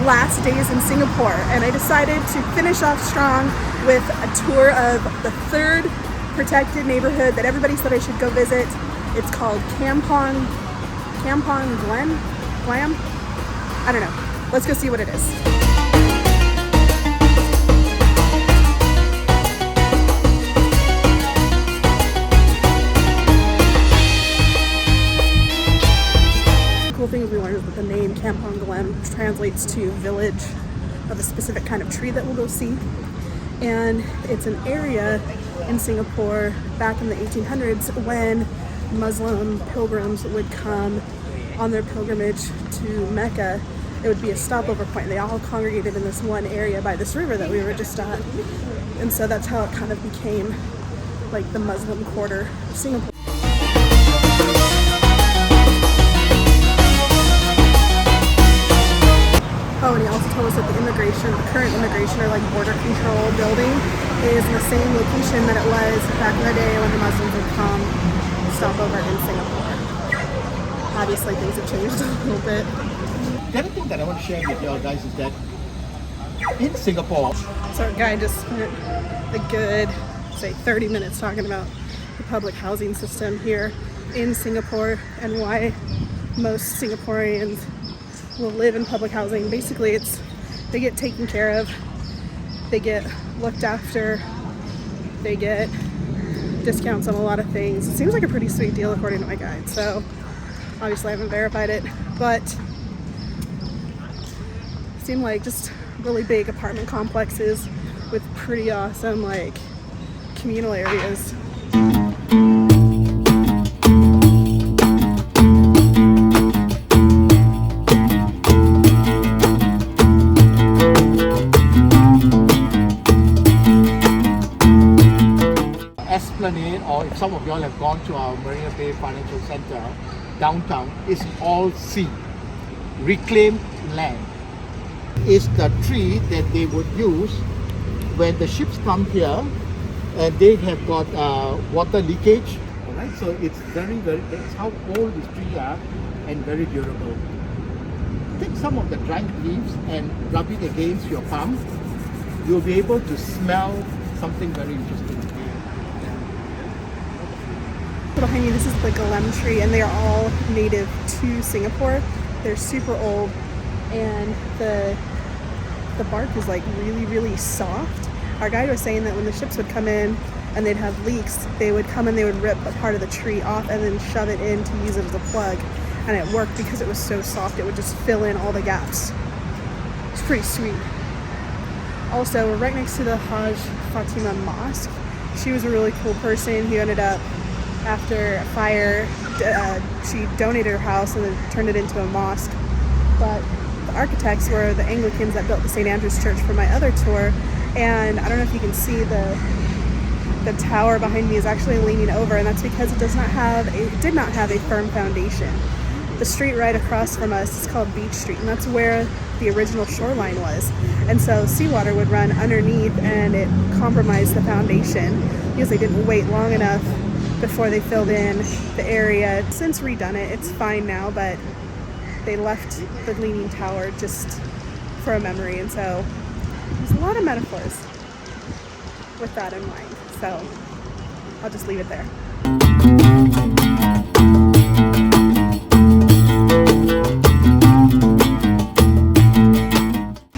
last days in Singapore, and I decided to finish off strong with a tour of the third protected neighborhood that everybody said I should go visit. It's called Kampong Glam? I don't know. Let's go see what it is. Cool thing we learned is that the name Kampong Glam translates to village of a specific kind of tree that we'll go see. And it's an area in Singapore back in the 1800s when Muslim pilgrims would come on their pilgrimage to Mecca. It would be a stopover point. They all congregated in this one area by this river that we were just at. And so that's how it kind of became like the Muslim quarter of Singapore. Oh, and he also told us that the current immigration or like border control building is in the same location that it was back in the day when the Muslims would come stop over in Singapore. Obviously things have changed a little bit. The other thing that I want to share with you guys is that in Singapore, so our guy just spent a good, say, 30 minutes talking about the public housing system here in Singapore and why most Singaporeans will live in public housing. Basically, they get taken care of, they get looked after, they get discounts on a lot of things. It seems like a pretty sweet deal according to my guide. So obviously I haven't verified it, but it seemed like just really big apartment complexes with pretty awesome like communal areas. Esplanade, or if some of y'all have gone to our Marina Bay Financial Center, downtown, is all sea. Reclaimed land is the tree that they would use when the ships come here and they have got water leakage. Alright, so it's that's how old these trees are and very durable. Take some of the dried leaves and rub it against your palm. You'll be able to smell something very interesting. Behind you, this is the Glam tree, and they are all native to Singapore. They're super old, and the bark is like really soft. Our guide was saying that when the ships would come in and they'd have leaks, they would come and they would rip a part of the tree off and then shove it in to use it as a plug, and it worked because it was so soft. It would just fill in all the gaps. It's pretty sweet. Also, we're right next to the Hajj Fatima Mosque. She was a really cool person who ended up, after a fire, she donated her house and then turned it into a mosque. But the architects were the Anglicans that built the St. Andrew's Church for my other tour. And I don't know if you can see the tower behind me is actually leaning over, and that's because it did not have a firm foundation. The street right across from us is called Beach Street, and that's where the original shoreline was. And so seawater would run underneath, and it compromised the foundation because they didn't wait long enough before they filled in the area. Since redone it, it's fine now, but they left the leaning tower just for a memory, and so there's a lot of metaphors with that in mind. So I'll just leave it there.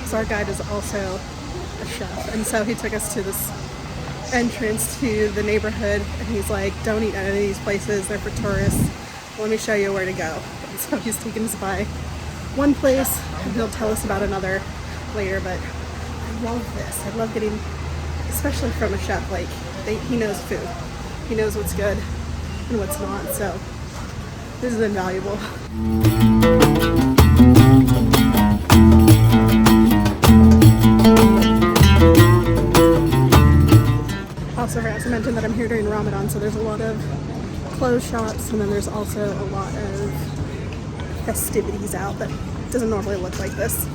So our guide is also a chef, and so he took us to this entrance to the neighborhood, and he's like, don't eat at any of these places, they're for tourists. Let me show you where to go. And so he's taking us by one place, and he'll tell us about another later. But I love this. I love getting, especially from a chef, like he knows food. He knows what's good and what's not, so this is invaluable. Also forgot to mention that I'm here during Ramadan, so there's a lot of clothes shops, and then there's also a lot of festivities out that doesn't normally look like this.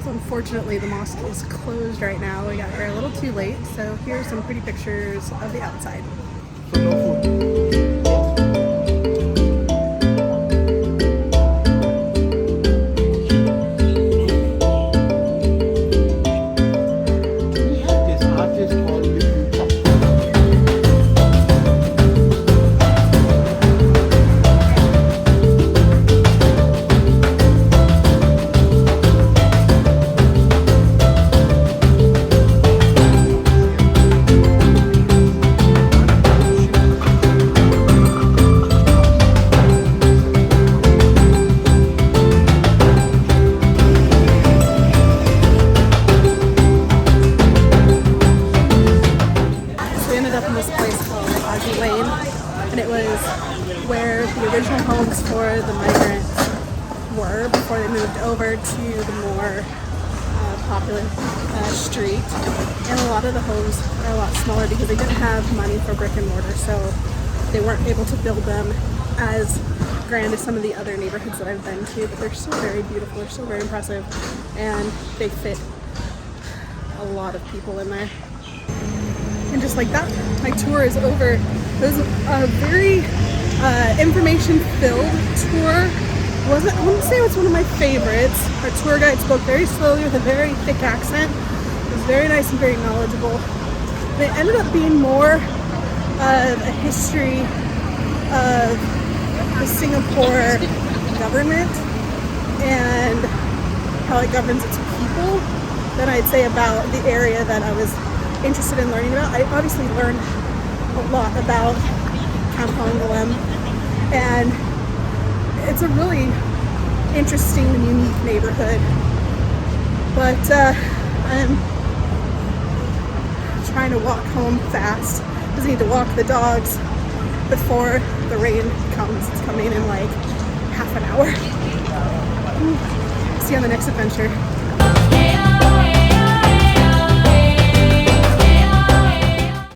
So unfortunately the mosque is closed right now. We got here a little too late, so here are some pretty pictures of the outside. and it was where the original homes for the migrants were before they moved over to the more popular street. And a lot of the homes are a lot smaller because they didn't have money for brick and mortar, so they weren't able to build them as grand as some of the other neighborhoods that I've been to, but they're still very beautiful, they're still very impressive, and they fit a lot of people in there. And just like that, my tour is over. It was a very information-filled tour. I wouldn't say it was one of my favorites. Our tour guide spoke very slowly with a very thick accent. It was very nice and very knowledgeable. But it ended up being more of a history of the Singapore government and how it governs its people than I'd say about the area that I was interested in learning about. I obviously learned a lot about Kampong Glam, and it's a really interesting and unique neighborhood. But I'm trying to walk home fast because I need to walk the dogs before the rain comes. It's coming in like half an hour. See you on the next adventure.